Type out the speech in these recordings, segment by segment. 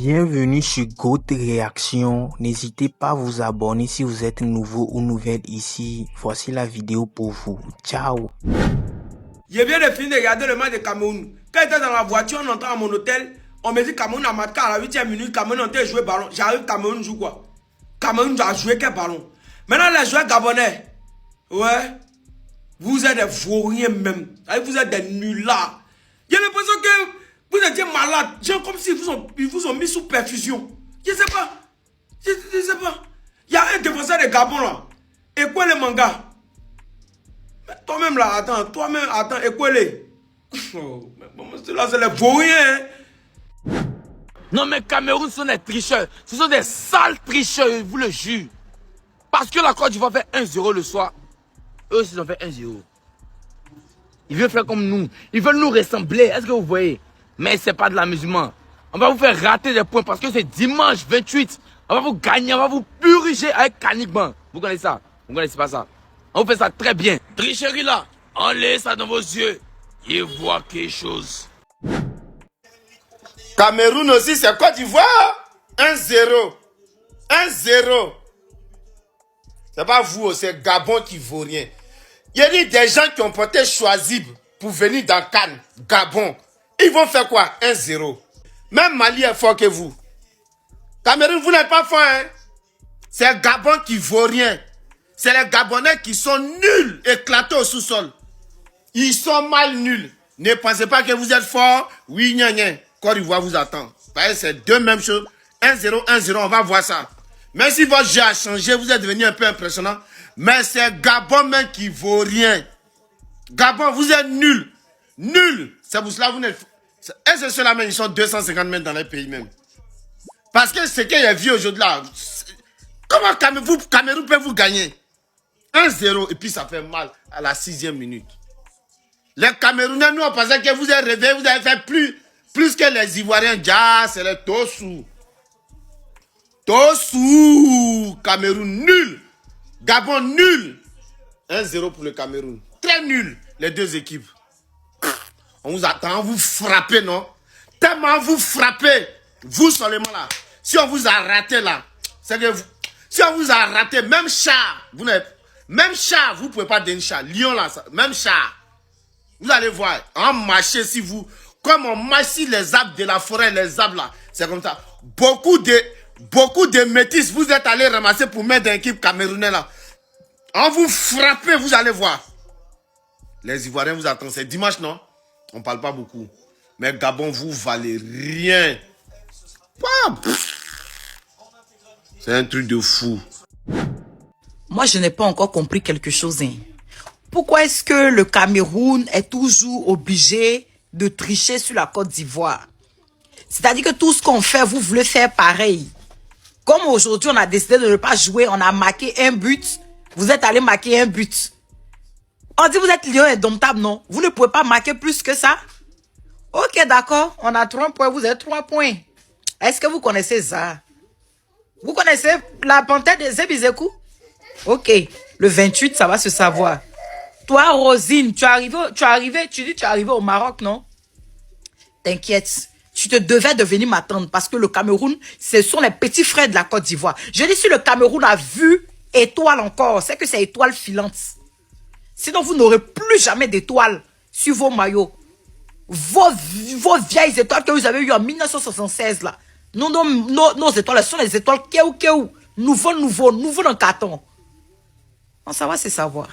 Bienvenue sur Goat Réaction. N'hésitez pas à vous abonner si vous êtes nouveau ou nouvelle ici. Voici la vidéo pour vous. Ciao. Je viens de finir de regarder le match de Cameroun. Quand j'étais dans la voiture, on entend à mon hôtel, on me dit Cameroun a marqué à la 8e minute, Cameroun a en train de jouer ballon. J'arrive, Cameroun joue quoi? Cameroun a joué quel ballon? Maintenant les joueurs gabonais, ouais, vous êtes des vauriens même. Vous êtes des nullards. J'ai l'impression que vous étiez malades. Genre comme s'ils vous ont mis sous perfusion. Je sais pas. Je sais pas. Il y a un défenseur de Gabon là. Et quoi les mangas? Toi-même là, attends, et quoi les? Là, c'est les vauriens. Non mais Cameroun sont des tricheurs. Ce sont des sales tricheurs, je vous le jure. Parce que la Côte d'Ivoire fait 1-0 le soir. Eux aussi ils ont fait 1-0. Ils veulent faire comme nous. Ils veulent nous ressembler. Est-ce que vous voyez? Mais c'est pas de l'amusement. On va vous faire rater des points parce que c'est dimanche 28. On va vous gagner, on va vous puriger avec Canicban. Vous connaissez ça? Vous connaissez pas ça? On fait ça très bien. Tricherie là, enlevez ça dans vos yeux. Et voient quelque chose. Cameroun aussi, c'est Côte d'Ivoire. 1-0. 1-0. C'est pas vous, c'est Gabon qui vaut rien. Il y a des gens qui ont porté Choisib pour venir dans Cannes, Gabon. Ils vont faire quoi? 1-0. Même Mali est fort que vous. Cameroun, vous n'êtes pas fort, hein? C'est Gabon qui vaut rien. C'est les Gabonais qui sont nuls, éclatés au sous-sol. Ils sont mal nuls. Ne pensez pas que vous êtes fort. Oui, gna gna. Côte d'Ivoire vous attend. C'est deux mêmes choses. 1-0, 1-0, on va voir ça. Même si votre jeu a changé, vous êtes devenu un peu impressionnant. Mais c'est Gabon même qui vaut rien. Gabon, vous êtes nuls. Nuls. C'est pour cela que vous n'êtes... Et c'est ceux-là même, ils sont 250 mètres dans les pays même. Parce que ce qu'il y a vu aujourd'hui là, comment Cameroun peut vous gagner? 1-0 et puis ça fait mal à la 6e minute. Les Camerounais, nous on pensait que vous êtes réveillés, vous avez fait plus que les Ivoiriens. Ja, c'est les Tossou. Tossou. Cameroun nul. Gabon nul. 1-0 pour le Cameroun. Très nul, les deux équipes. On vous attend, vous frappez, non? Tellement vous frappez, vous seulement là. Si on vous a raté là, c'est que vous... Si on vous a raté, même chat, vous n'avez... Même chat, vous ne pouvez pas donner chat. Lion là, ça, même chat. Vous allez voir, en marché si vous... Comme on marche sur les arbres de la forêt, les arbres là, c'est comme ça. Beaucoup de métis, vous êtes allés ramasser pour mettre dans l'équipe camerounaise là. En vous frappez, vous allez voir. Les Ivoiriens vous attendent, c'est dimanche, non? On ne parle pas beaucoup. Mais Gabon, vous valez rien. C'est un truc de fou. Moi, je n'ai pas encore compris quelque chose. Hein. Pourquoi est-ce que le Cameroun est toujours obligé de tricher sur la Côte d'Ivoire? C'est-à-dire que tout ce qu'on fait, vous voulez faire pareil. Comme aujourd'hui, on a décidé de ne pas jouer, on a marqué un but. Vous êtes allé marquer un but. On dit vous êtes lion indomptable, non? Vous ne pouvez pas marquer plus que ça? Ok, d'accord. On a 3 points, vous avez 3 points. Est-ce que vous connaissez ça? Vous connaissez la panthère des Zébizekou? Ok, le 28, ça va se savoir. Toi, Rosine, tu es arrivé au Maroc, non? T'inquiète, tu te devais de venir m'attendre parce que le Cameroun, ce sont les petits frères de la Côte d'Ivoire. Je dis si le Cameroun a vu étoile encore, c'est que c'est étoile filante. Sinon, vous n'aurez plus jamais d'étoiles sur vos maillots. Vos vieilles étoiles que vous avez eues en 1976, là. Nos étoiles, ce sont les étoiles Kéou. Nouveau dans le carton. On ça va se savoir.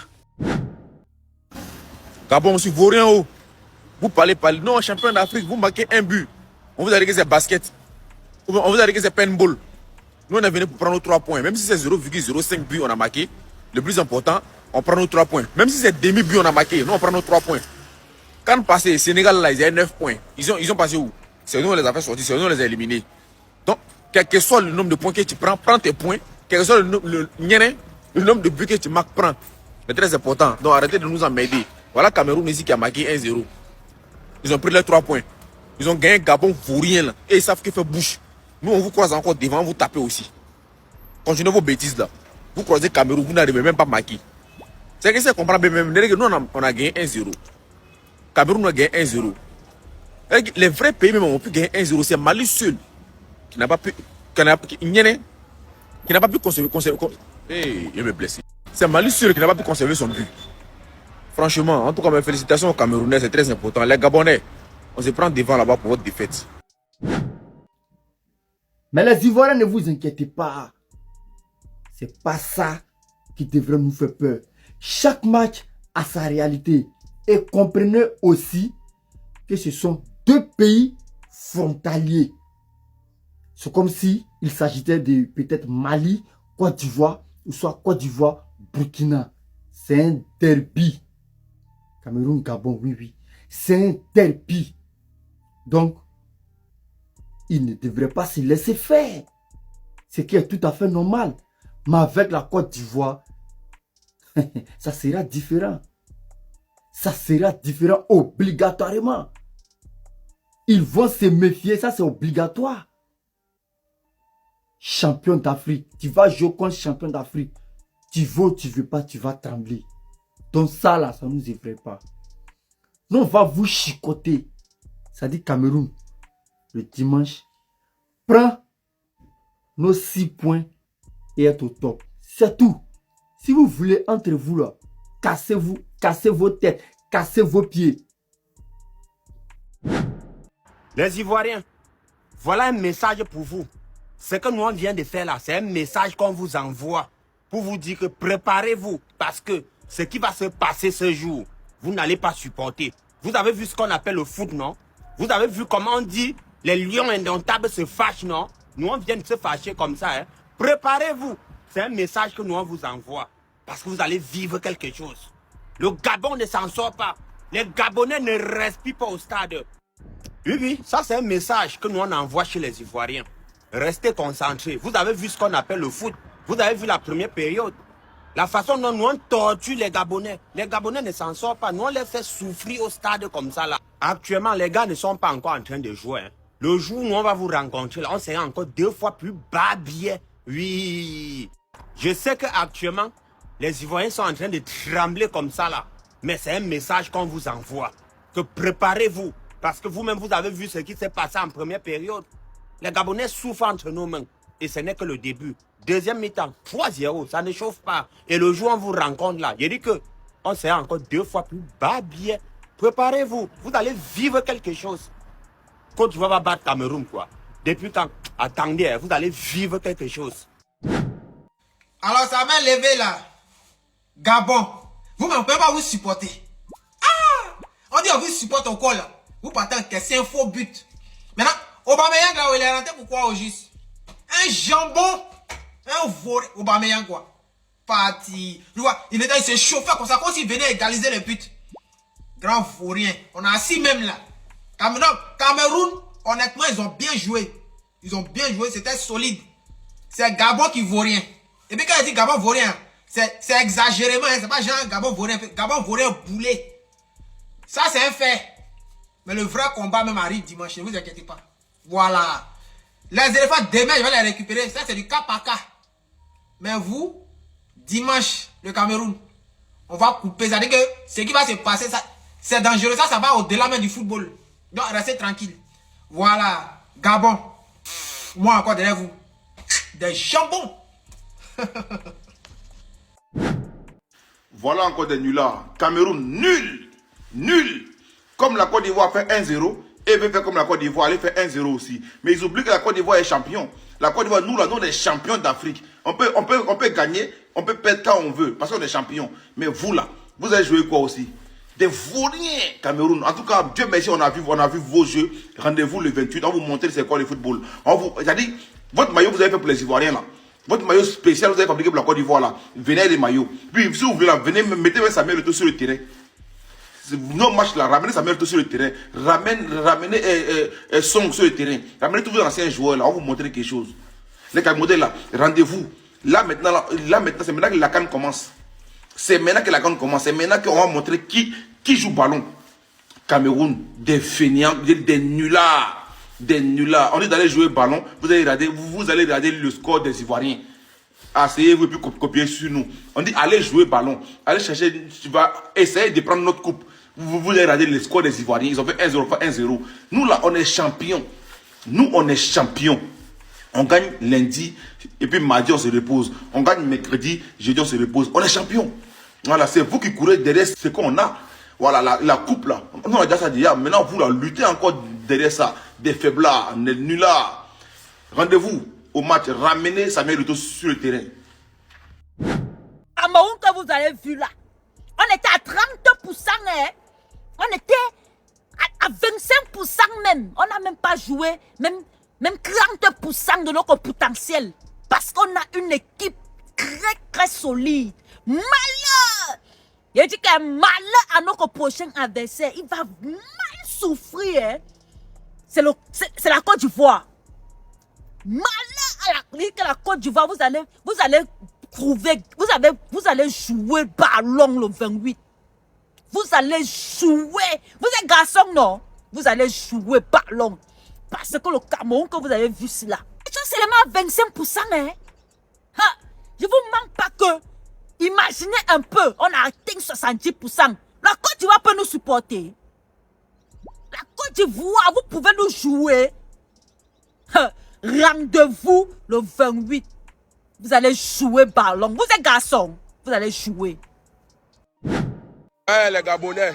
Gabon aussi vaut rien haut. Vous parlez. Non, champion d'Afrique, vous marquez un but. On vous a dit que c'est basket. On vous a dit que c'est paintball. Nous, on est venu pour prendre nos 3 points. Même si c'est 0,05 buts, on a marqué. Le plus important, on prend nos 3 points. Même si c'est demi-but, on a marqué. Nous, on prend nos 3 points. Quand passé, Sénégal, là, ils avaient 9 points. Ils ont passé où? C'est nous, on les a fait sortir. C'est nous, on les a éliminés. Donc, quel que soit le nombre de points que tu prends tes points. Quel que soit le nombre de buts que tu marques, prends. C'est très important. Donc, arrêtez de nous emmerder. Voilà Cameroun ici qui a marqué 1-0. Ils ont pris les 3 points. Ils ont gagné Gabon pour rien là. Et ils savent qu'il fait bouche. Nous, on vous croise encore devant, vous tapez aussi. Continuez vos bêtises là. Vous croisez Cameroun, vous n'arrivez même pas à marquer. C'est que ça comprend bien même. Nous, on a gagné 1-0. Cameroun a gagné 1-0. Les vrais pays même ont pu gagner 1-0. C'est Mali seul qui n'a pas pu, conserver. Hey, il me blesse. C'est malicieux qui n'a pas pu conserver son but. Franchement, en tout cas, mes félicitations aux Camerounais, c'est très important. Les Gabonais, on se prend devant là-bas pour votre défaite. Mais les Ivoiriens, ne vous inquiétez pas. C'est pas ça qui devrait nous faire peur. Chaque match a sa réalité. Et comprenez aussi que ce sont deux pays frontaliers. C'est comme si il s'agissait de peut-être Mali, Côte d'Ivoire, ou soit Côte d'Ivoire, Burkina. C'est un derby. Cameroun, Gabon, oui, oui. C'est un derby. Donc, il ne devrait pas se laisser faire. Ce qui est tout à fait normal. Mais avec la Côte d'Ivoire, ça sera différent. Ça sera différent obligatoirement. Ils vont se méfier, ça c'est obligatoire. Champion d'Afrique, tu vas jouer contre champion d'Afrique. Tu veux ou tu veux pas, tu vas trembler. Donc ça là, ça ne nous effraie pas. Nous on va vous chicoter. Ça dit Cameroun, le dimanche, prends nos 6 points et être au top. C'est tout. Si vous voulez entre vous là, cassez-vous, cassez vos têtes, cassez vos pieds. Les Ivoiriens, voilà un message pour vous. Ce que nous on vient de faire là, c'est un message qu'on vous envoie pour vous dire que préparez-vous parce que ce qui va se passer ce jour, vous n'allez pas supporter. Vous avez vu ce qu'on appelle le foot, non? Vous avez vu comment on dit les lions indomptables se fâchent, non? Nous on vient de se fâcher comme ça, hein? Préparez-vous. C'est un message que nous on vous envoie parce que vous allez vivre quelque chose. Le Gabon ne s'en sort pas. Les Gabonais ne respirent pas au stade. Oui, oui, ça c'est un message que nous on envoie chez les Ivoiriens. Restez concentrés. Vous avez vu ce qu'on appelle le foot. Vous avez vu la première période. La façon dont nous on torture les Gabonais. Les Gabonais ne s'en sortent pas. Nous on les fait souffrir au stade comme ça là. Actuellement, les gars ne sont pas encore en train de jouer. Hein. Le jour où on va vous rencontrer, là, on sera encore 2 fois plus bas billet. Oui. Je sais qu'actuellement, les Ivoiriens sont en train de trembler comme ça là. Mais c'est un message qu'on vous envoie. Que préparez-vous. Parce que vous-même, vous avez vu ce qui s'est passé en première période. Les Gabonais souffrent entre nos mains. Et ce n'est que le début. Deuxième mi-temps, 3-0, ça ne chauffe pas. Et le jour où on vous rencontre là, je dis que on sera encore 2 fois plus bas bien. Préparez-vous, vous allez vivre quelque chose. Côte d'Ivoire va battre Cameroun, quoi. Depuis quand? Attendez, vous allez vivre quelque chose. Alors ça m'a levé là. Gabon, vous ne pouvez pas vous supporter. Ah! On dit on vous supporte au col là. Vous partez en caisse, c'est un faux but. Maintenant, Aubameyang là où il est rentré pourquoi au juste? Un jambon, un voré, Aubameyang quoi. Parti. Tu vois, il s'est chauffé comme ça, comme s'il venait égaliser les buts. Grand vaurien. On a assis même là. Cameroun, honnêtement, ils ont bien joué. Ils ont bien joué, c'était solide. C'est Gabon qui vaut rien. Et puis quand il dit Gabon vaut rien, c'est exagérément, hein, c'est pas genre Gabon vaut rien. Gabon vaut rien boulet. Ça c'est un fait. Mais le vrai combat même arrive dimanche, ne vous inquiétez pas. Voilà. Les éléphants, demain, je vais les récupérer. Ça, c'est du cas par cas. Mais vous, dimanche, le Cameroun, on va couper. Ça veut dire que ce qui va se passer, c'est dangereux. Ça va au-delà même du football. Donc, restez tranquille. Voilà. Gabon. Moi, encore derrière vous. Des jambons. Voilà encore des nullards. Cameroun, nul. Nul. Comme la Côte d'Ivoire fait 1-0, et veut faire comme la Côte d'Ivoire, elle fait 1-0 aussi. Mais ils oublient que la Côte d'Ivoire est champion. La Côte d'Ivoire, nous, là, nous, on est champions d'Afrique. On peut gagner, on peut perdre quand on veut, parce qu'on est champion. Mais vous, là, vous avez joué quoi aussi? Des vauriens, Cameroun. En tout cas, Dieu merci, on a vu vos jeux. Rendez-vous le 28, on va vous montrer c'est quoi le football. C'est-à-dire, votre maillot, vous avez fait pour les Ivoiriens, là. Votre maillot spécial, vous avez fabriqué pour la Côte d'Ivoire, là. Venez les maillots. Puis, si vous voulez, là, venez, mettez Samuel Eto'o sur le terrain. Nos matchs là, ramenez Samuel Eto'o sur le terrain, ramenez Song sur le terrain, ramenez tous vos anciens joueurs là, on va vous montrer quelque chose. Les Camerounais là, rendez-vous. Là maintenant, c'est maintenant que la CAN commence. C'est maintenant que la CAN commence. C'est maintenant qu'on va montrer qui joue ballon. Cameroun, des fainéants, des nullards. Des nullards. On est d'aller jouer ballon, vous allez regarder le score des Ivoiriens. Asseyez-vous et puis copier sur nous. On dit allez jouer ballon, allez chercher, tu vas essayer de prendre notre coupe. Vous allez regarder les scores des Ivoiriens, ils ont fait 1-0, pas 1-0. Nous là, on est champions. Nous, on est champions. On gagne lundi, et puis mardi, on se repose. On gagne mercredi, jeudi, on se repose. On est champion. Voilà, c'est vous qui courez derrière ce qu'on a. Voilà, la coupe là. On a déjà ça déjà. Maintenant, vous la luttez encore derrière ça. Des faiblards, des nullards. Rendez-vous au match. Ramenez Samuel Eto'o sur le terrain. Cameroun que vous avez vu là, on était à 30%, hein? On était à 25% même. On n'a même pas joué, même 30% de notre potentiel. Parce qu'on a une équipe très solide. Malheur! Il dit qu'un malheur à notre prochain adversaire, il va mal souffrir. Hein? C'est la Côte d'Ivoire. Malheur à la Côte d'Ivoire, vous allez trouver, vous allez jouer ballon le 28. Vous allez jouer. Vous êtes garçon, non? Vous allez jouer ballon. Parce que le Cameroun que vous avez vu cela, c'est seulement 25%. Hein? Je vous manque pas que. Imaginez un peu, on a atteint 70%. La Côte d'Ivoire peut nous supporter. La Côte d'Ivoire, vous pouvez nous jouer. Rendez-vous le 28. Vous allez jouer ballon. Vous êtes garçon. Vous allez jouer. Les Gabonais,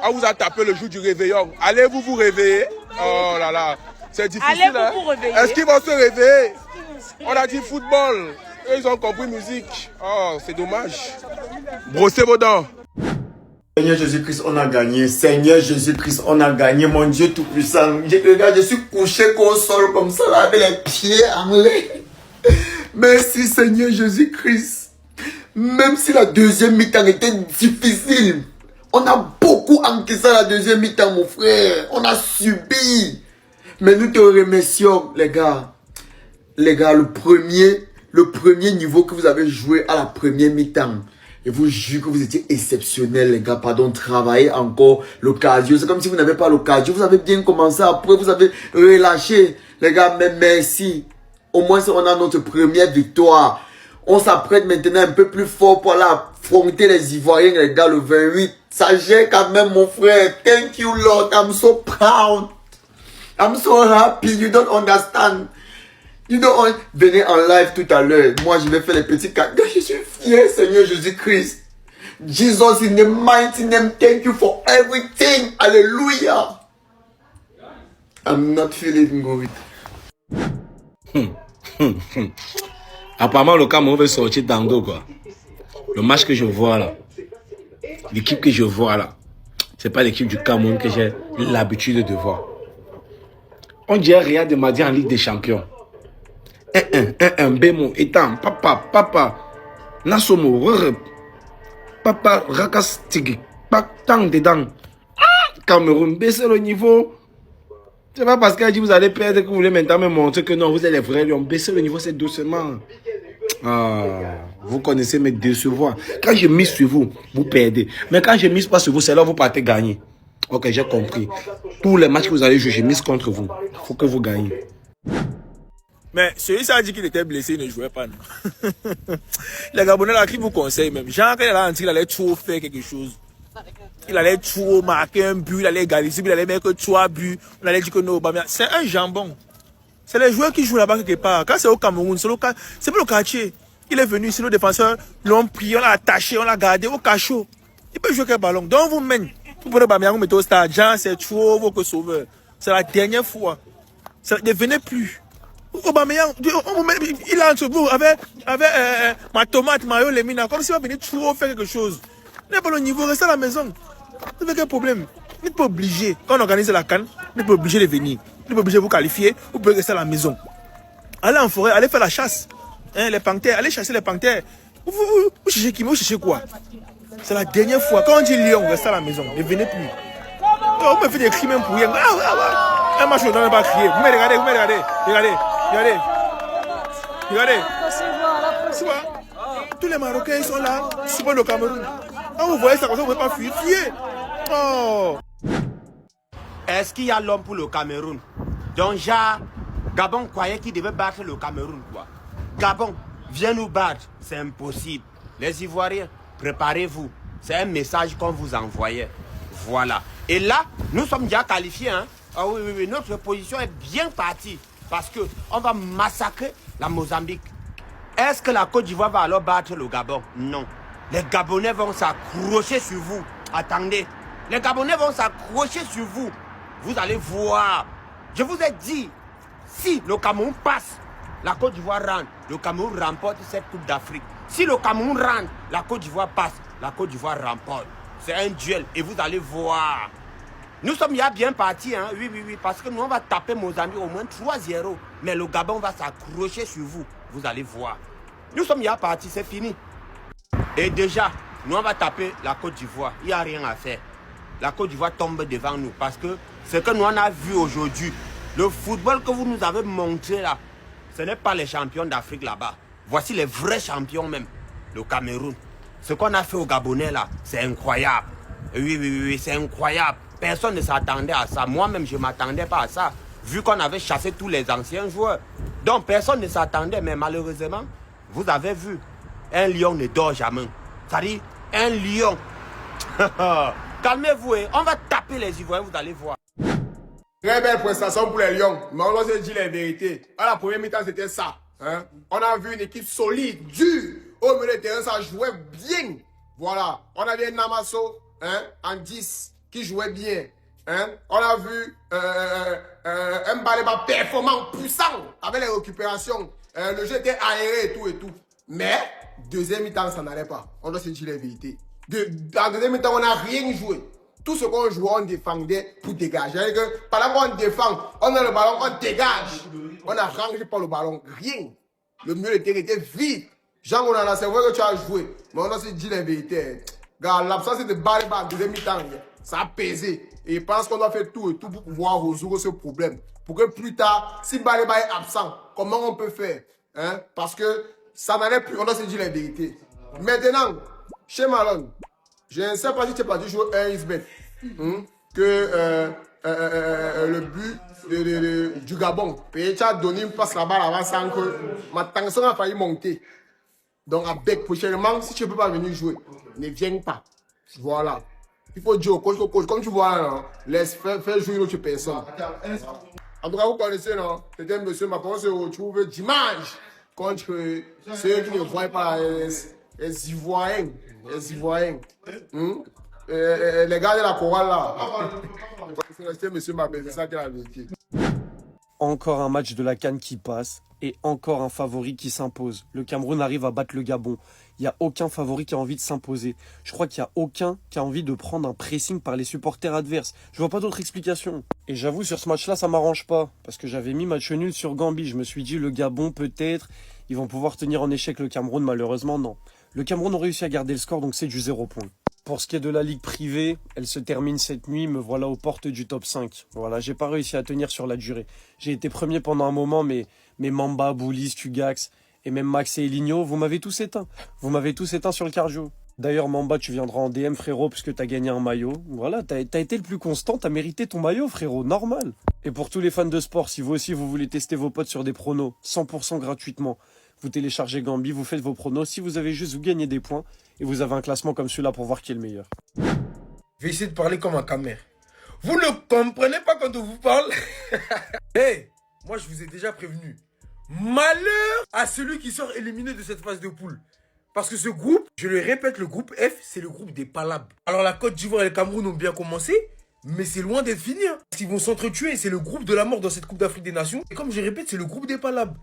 on vous a tapé le jour du réveillon. Allez-vous vous réveiller? Oh là là, c'est difficile. Allez-vous vous réveiller? Est-ce qu'ils vont se réveiller? On a dit football. Eux, ils ont compris musique. Oh, c'est dommage. Brossez vos dents. Seigneur Jésus-Christ, on a gagné. Seigneur Jésus-Christ, on a gagné. Mon Dieu Tout-Puissant. Regarde, je suis couché au sol comme ça, là, avec les pieds en l'air. Merci Seigneur Jésus-Christ. Même si la deuxième mi-temps était difficile, on a beaucoup encaissé la deuxième mi-temps, mon frère. On a subi. Mais nous te remercions, les gars. Les gars, le premier niveau que vous avez joué à la première mi-temps. Et vous jure que vous étiez exceptionnel, les gars. Pardon, travaillez encore l'occasion. C'est comme si vous n'avez pas l'occasion. Vous avez bien commencé. Après, vous avez relâché. Les gars, mais merci. Au moins, on a notre première victoire. On s'apprête maintenant un peu plus fort pour aller affronter les Ivoiriens, les gars, le 28. Ça gère quand même, mon frère. Thank you, Lord. I'm so proud. I'm so happy. You don't understand. Venez en live tout à l'heure. Moi, je vais faire les petits cadeaux. Je suis fier, Seigneur Jésus-Christ. Jesus, in the mighty name, thank you for everything. Hallelujah. I'm not feeling good. Apparemment, le Cameroun veut sortir d'Ando, quoi. Le match que je vois là, l'équipe que je vois là, c'est pas l'équipe du Cameroun que j'ai l'habitude de voir. On dirait Real de Madrid en Ligue des Champions. 1-1, Bémo, Etam, Papa, Nasomo, Papa, Rakastigi, Tang dedans. Cameroun, baissez le niveau. C'est pas parce qu'elle dit vous allez perdre que vous voulez maintenant me montrer que non, vous êtes les vrais lions. Baissez le niveau, c'est doucement. Vous connaissez mes décevoir. Quand je mise sur vous, vous perdez. Mais quand je mise pas sur vous, c'est là que vous partez gagner. Ok, j'ai compris. Tous les matchs que vous allez jouer, je mise contre vous. Il faut que vous gagnez. Mais celui-ci a dit qu'il était blessé, il ne jouait pas. Non. Les Gabonais là qui vous conseillent même. Jean, quand il allait trop faire quelque chose. Il allait trop marquer un but, il allait égaliser, il allait mettre 3 buts. On allait dire que non, c'est un jambon. C'est les joueurs qui jouent là-bas quelque part. Quand c'est au Cameroun, c'est pas le quartier. Il est venu, c'est nos défenseurs l'ont pris, on l'a attaché, on l'a gardé au cachot. Il peut jouer quel ballon. Donc vous mène. Vous prenez Bamiyang, vous mettez au stade. Jean, c'est trop vos sauveurs. C'est la dernière fois. Ça ne venez plus. Aubameyang, il a entre vous avec ma tomate, Mario Lemina, comme s'il va venir trop faire quelque chose. Il n'est pas le niveau, restez à la maison. Vous avez quel problème? Vous n'êtes pas obligé. Quand on organise la CAN, vous n'êtes pas obligé de venir. Vous n'êtes pas obligé de vous qualifier. Vous pouvez rester à la maison. Allez en forêt, allez faire la chasse. Hein, les panthères, allez chasser les panthères. Vous cherchez qui? Vous cherchez quoi? C'est la dernière fois. Quand on dit lion, restez à la maison. Ne venez plus. On me fait des cris même pour rien. Un match, on ne doit pas crier. Vous me regardez, Regardez. Tu vois, tous les Marocains ils sont là, souvent le Cameroun. Quand vous voyez ça comme ça, vous ne pouvez pas fuir. Fuyez. Oh. Est-ce qu'il y a l'homme pour le Cameroun? Donc, Gabon croyait qu'il devait battre le Cameroun, quoi. Gabon, viens nous battre. C'est impossible. Les Ivoiriens, préparez-vous. C'est un message qu'on vous envoyait. Voilà. Et là, nous sommes déjà qualifiés. Hein? Ah oui, notre position est bien partie. Parce qu'on va massacrer la Mozambique. Est-ce que la Côte d'Ivoire va alors battre le Gabon? Non. Les Gabonais vont s'accrocher sur vous. Attendez. Les Gabonais vont s'accrocher sur vous. Vous allez voir. Je vous ai dit, si le Cameroun passe, la Côte d'Ivoire rentre, le Cameroun remporte cette Coupe d'Afrique. Si le Cameroun rentre, la Côte d'Ivoire passe, la Côte d'Ivoire remporte. C'est un duel et vous allez voir. Nous sommes bien partis, hein? Oui, parce que nous on va taper Mozambique au moins 3-0. Mais le Gabon va s'accrocher sur vous. Vous allez voir. Nous sommes partis, c'est fini. Et déjà, nous on va taper la Côte d'Ivoire. Il n'y a rien à faire. La Côte d'Ivoire tombe devant nous parce que ce que nous on a vu aujourd'hui, le football que vous nous avez montré là, ce n'est pas les champions d'Afrique là-bas. Voici les vrais champions même, le Cameroun. Ce qu'on a fait aux Gabonais là, c'est incroyable. Oui, c'est incroyable. Personne ne s'attendait à ça. Moi-même, je ne m'attendais pas à ça, vu qu'on avait chassé tous les anciens joueurs. Donc, personne ne s'attendait, mais malheureusement, vous avez vu, un lion ne dort jamais. C'est-à-dire, un lion. Calmez-vous, on va taper les Ivoiriens, vous allez voir. Très belle prestation pour les Lions. Mais on va se dire la vérité. À la première mi-temps, c'était ça. Hein? On a vu une équipe solide, dure. Au milieu de terrain, ça jouait bien. Voilà. On avait Namasso en 10 qui jouait bien. Hein? On a vu un Baleba performant, puissant, avec les récupérations. Le jeu était aéré et tout. Mais, deuxième mi-temps, ça n'allait pas. On doit se dire la vérité. En deuxième mi-temps, on n'a rien joué. Tout ce qu'on jouait, on défendait pour dégager. Pendant qu'on défend, on a le ballon, on dégage. On n'a rangé pas le ballon, rien. Le milieu de terrain était vide. Jean, on a c'est vrai que tu as joué, mais on a se dit la vérité. L'absence de Baleba en deuxième mi-temps, ça a pesé. Et je pense qu'on doit faire tout pour pouvoir résoudre ce problème. Pour que plus tard, si Baleba est absent, comment on peut faire? Hein? Parce que ça n'allait plus, on doit se dire la vérité. Maintenant, chez Malone, je ne sais pas si tu es parti jouer un Isbet. Que le but du Gabon, tu as donné une passe là-bas avant sans que ma tension a failli monter. Donc, avec prochainement, si tu ne peux pas venir jouer, ne viens pas. Voilà. Il faut dire au coach, comme tu vois, là, laisse faire jouer une autre personne. En tout cas, vous connaissez, non? C'était un monsieur, ma on se retrouve dimanche contre ceux qui ne voient pas les Ivoiriens. Les Ivoiriens. Les gars de la chorale là. C'est monsieur Mabé, c'est ça qui est la vérité. Encore un match de la CAN qui passe et encore un favori qui s'impose. Le Cameroun arrive à battre le Gabon. Il n'y a aucun favori qui a envie de s'imposer. Je crois qu'il n'y a aucun qui a envie de prendre un pressing par les supporters adverses. Je vois pas d'autre explication. Et j'avoue, sur ce match-là, ça m'arrange pas. Parce que j'avais mis match nul sur Gambie. Je me suis dit, le Gabon, peut-être, ils vont pouvoir tenir en échec le Cameroun. Malheureusement, non. Le Cameroun a réussi à garder le score, donc c'est du 0 point. Pour ce qui est de la ligue privée, elle se termine cette nuit, me voilà aux portes du top 5. Voilà, j'ai pas réussi à tenir sur la durée. J'ai été premier pendant un moment, mais Mamba, Boulis, Tugax et même Max et Eligno, vous m'avez tous éteint. Vous m'avez tous éteint sur le cardio. D'ailleurs, Mamba, tu viendras en DM, frérot, puisque t'as gagné un maillot. Voilà, t'as été le plus constant, t'as mérité ton maillot, frérot, normal. Et pour tous les fans de sport, si vous aussi vous voulez tester vos potes sur des pronos, 100% gratuitement, vous téléchargez Gambi, vous faites vos pronos. Si vous avez juste, vous gagnez des points. Et vous avez un classement comme celui-là pour voir qui est le meilleur. Je vais essayer de parler comme un camère. Vous ne comprenez pas quand on vous parle? Hey, moi je vous ai déjà prévenu. Malheur à celui qui sort éliminé de cette phase de poule. Parce que ce groupe, je le répète, le groupe F, c'est le groupe des palabres. Alors la Côte d'Ivoire et le Cameroun ont bien commencé, mais c'est loin d'être fini. Hein. Parce qu'ils vont s'entretuer, c'est le groupe de la mort dans cette Coupe d'Afrique des Nations. Et comme je répète, c'est le groupe des palabres.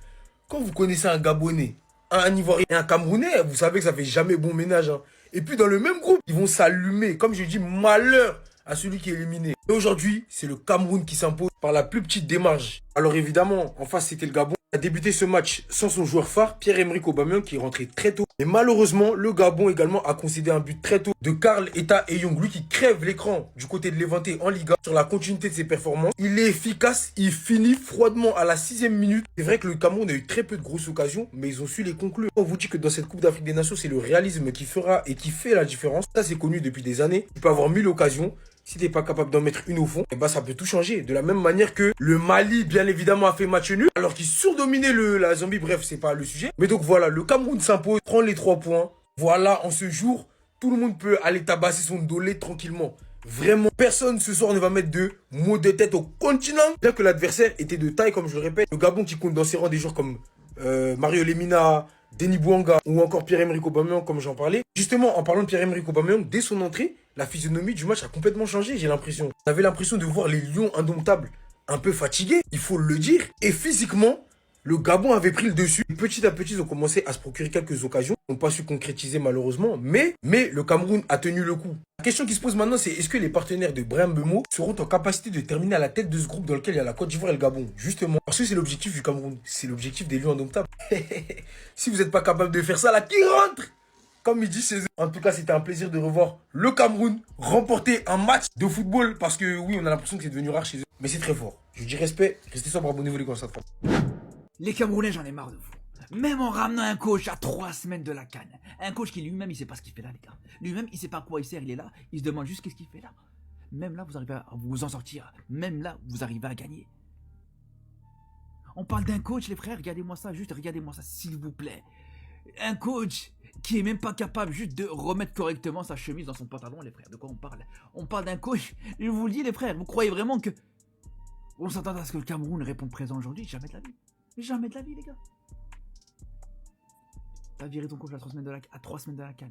Quand vous connaissez un Gabonais, un Ivoirien et un Camerounais, vous savez que ça fait jamais bon ménage. Hein. Et puis dans le même groupe, ils vont s'allumer. Comme je dis, malheur à celui qui est éliminé. Et aujourd'hui, c'est le Cameroun qui s'impose par la plus petite démarche. Alors évidemment, en face, c'était le Gabon. Il a débuté ce match sans son joueur phare, Pierre-Emerick Aubameyang, qui est rentré très tôt. Et malheureusement, le Gabon également a concédé un but très tôt de Karl Eta Eyong, lui qui crève l'écran du côté de l'Éventé en Liga sur la continuité de ses performances. Il est efficace, il finit froidement à la 6e minute. C'est vrai que le Cameroun a eu très peu de grosses occasions, mais ils ont su les conclure. On vous dit que dans cette Coupe d'Afrique des Nations, c'est le réalisme qui fera et qui fait la différence. Ça, c'est connu depuis des années. Tu peux avoir 1000 occasions. Si t'es pas capable d'en mettre une au fond, et bah ça peut tout changer. De la même manière que le Mali, bien évidemment, a fait match nul, alors qu'il surdominait la Zambie. Bref, c'est pas le sujet. Mais donc voilà, le Cameroun s'impose, prend les 3 points. Voilà, en ce jour, tout le monde peut aller tabasser son dolé tranquillement. Vraiment, personne ce soir ne va mettre de mots de tête au continent. Bien que l'adversaire était de taille, comme je le répète. Le Gabon qui compte dans ses rangs des joueurs comme Mario Lemina, Denis Bouanga ou encore Pierre-Emerick Aubameyang, comme j'en parlais. Justement, en parlant de Pierre-Emerick Aubameyang, dès son entrée, la physionomie du match a complètement changé, j'ai l'impression. On avait l'impression de voir les lions indomptables un peu fatigués, il faut le dire. Et physiquement, le Gabon avait pris le dessus. Petit à petit, ils ont commencé à se procurer quelques occasions. Ils n'ont pas su concrétiser malheureusement. Mais le Cameroun a tenu le coup. La question qui se pose maintenant, c'est est-ce que les partenaires de Brahim Bemo seront en capacité de terminer à la tête de ce groupe dans lequel il y a la Côte d'Ivoire et le Gabon? Justement, parce que c'est l'objectif du Cameroun. C'est l'objectif des lions indomptables. Si vous n'êtes pas capable de faire ça, là, qui rentre? Comme il dit chez eux. En tout cas, c'était un plaisir de revoir le Cameroun remporter un match de football. Parce que oui, on a l'impression que c'est devenu rare chez eux. Mais c'est très fort. Je vous dis respect. Restez sobre, abonnez-vous les constants. Les Camerounais, j'en ai marre de vous. Même en ramenant un coach à 3 semaines de la CAN. Un coach qui lui-même, il sait pas ce qu'il fait là, les gars. Lui-même, il sait pas à quoi il sert, il est là. Il se demande juste qu'est-ce qu'il fait là. Même là, vous arrivez à vous en sortir. Même là, vous arrivez à gagner. On parle d'un coach, les frères, regardez-moi ça, juste regardez-moi ça, s'il vous plaît. Un coach qui est même pas capable juste de remettre correctement sa chemise dans son pantalon, les frères. De quoi on parle? On parle d'un coach, je vous le dis, les frères, vous croyez vraiment que... On s'attend à ce que le Cameroun réponde présent aujourd'hui? Jamais de la vie. Jamais de la vie, les gars. T'as viré ton coach à 3 semaines de la CAN.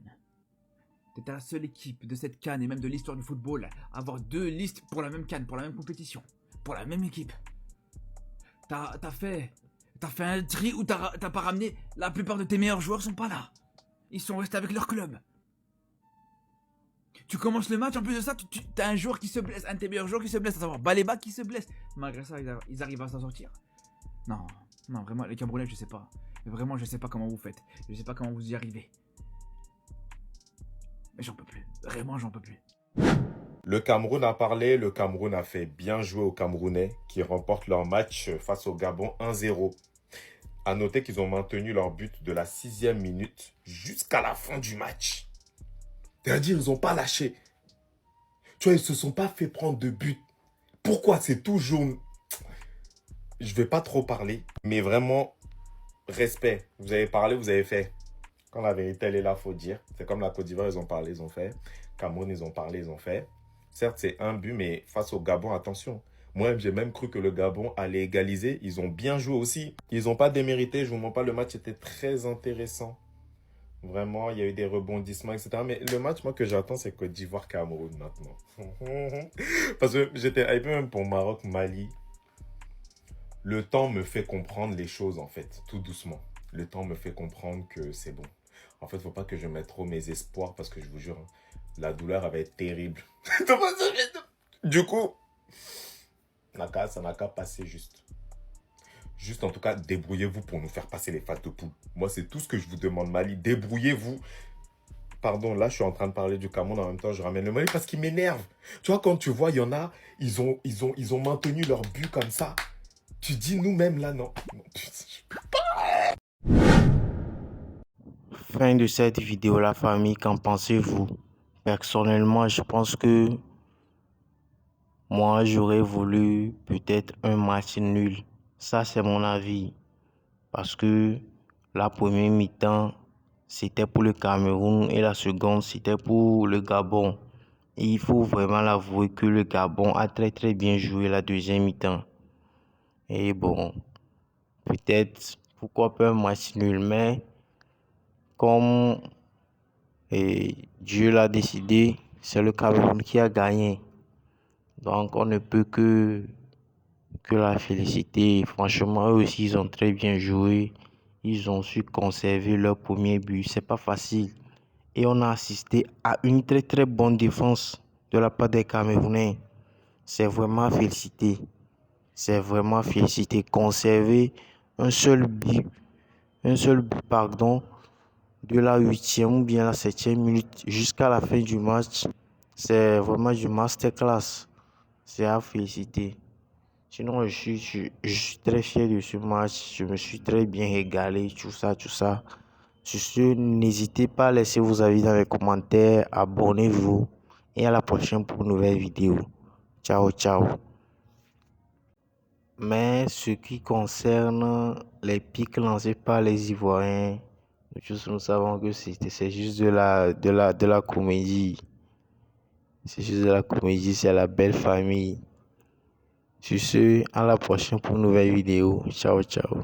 T'étais la seule équipe de cette CAN et même de l'histoire du football à avoir 2 listes pour la même CAN, pour la même compétition, pour la même équipe. T'as fait un tri où t'as pas ramené. La plupart de tes meilleurs joueurs sont pas là. Ils sont restés avec leur club. Tu commences le match, en plus de ça, t'as un joueur qui se blesse, un de tes meilleurs joueurs qui se blesse, à savoir Baleba qui se blesse. Malgré ça, ils arrivent à s'en sortir. Non, vraiment, les Camerounais, je sais pas. Vraiment, je sais pas comment vous faites. Je sais pas comment vous y arrivez. Mais j'en peux plus. Vraiment, j'en peux plus. Le Cameroun a parlé, le Cameroun a fait bien jouer aux Camerounais qui remportent leur match face au Gabon 1-0. À noter qu'ils ont maintenu leur but de la 6e minute jusqu'à la fin du match. C'est-à-dire, ils n'ont pas lâché. Tu vois, ils ne se sont pas fait prendre de but. Pourquoi? C'est toujours... Je ne vais pas trop parler, mais vraiment, respect. Vous avez parlé, vous avez fait. Quand la vérité, elle est là, il faut dire. C'est comme la Côte d'Ivoire, ils ont parlé, ils ont fait. Cameroun, ils ont parlé, ils ont fait. Certes, c'est un but, mais face au Gabon, attention. Moi, j'ai même cru que le Gabon allait égaliser. Ils ont bien joué aussi. Ils n'ont pas démérité. Je ne vous mens pas, le match était très intéressant. Vraiment, il y a eu des rebondissements, etc. Mais le match, moi, que j'attends, c'est Côte d'Ivoire-Cameroun maintenant. Parce que j'étais hypé même pour Maroc-Mali. Le temps me fait comprendre les choses, en fait, tout doucement. Le temps me fait comprendre que c'est bon. En fait, il ne faut pas que je mette trop mes espoirs parce que je vous jure, hein, la douleur va être terrible. Du coup, ça n'a qu'à passer juste. Juste, en tout cas, débrouillez-vous pour nous faire passer les phases de poule. Moi, c'est tout ce que je vous demande, Mali. Débrouillez-vous. Pardon, là, je suis en train de parler du Cameroun. En même temps, je ramène le Mali parce qu'il m'énerve. Tu vois, quand tu vois, il y en a, ils ont maintenu leur but comme ça. Tu dis, nous-mêmes, là, non. Fin de cette vidéo, la famille, qu'en pensez-vous? Personnellement, je pense que moi, j'aurais voulu peut-être un match nul. Ça, c'est mon avis. Parce que la première mi-temps, c'était pour le Cameroun et la seconde, c'était pour le Gabon. Et il faut vraiment l'avouer que le Gabon a très très bien joué la deuxième mi-temps. Et bon, peut-être, pourquoi pas un match nul, mais comme Dieu l'a décidé, c'est le Cameroun qui a gagné. Donc on ne peut que la féliciter. Franchement, eux aussi, ils ont très bien joué. Ils ont su conserver leur premier but. C'est pas facile. Et on a assisté à une très très bonne défense de la part des Camerounais. C'est vraiment à féliciter. C'est vraiment à féliciter. Conserver un seul but, de la 8e ou bien la 7e minute jusqu'à la fin du match. C'est vraiment du masterclass. C'est à féliciter. Sinon, je suis très fier de ce match. Je me suis très bien régalé, tout ça. Sur ce, n'hésitez pas à laisser vos avis dans les commentaires. Abonnez-vous. Et à la prochaine pour une nouvelle vidéo. Ciao, ciao. Mais ce qui concerne les pics lancés par les Ivoiriens, nous savons que c'est juste de la comédie. C'est juste de la comédie, c'est la belle famille. Sur ce, à la prochaine pour une nouvelle vidéo. Ciao, ciao.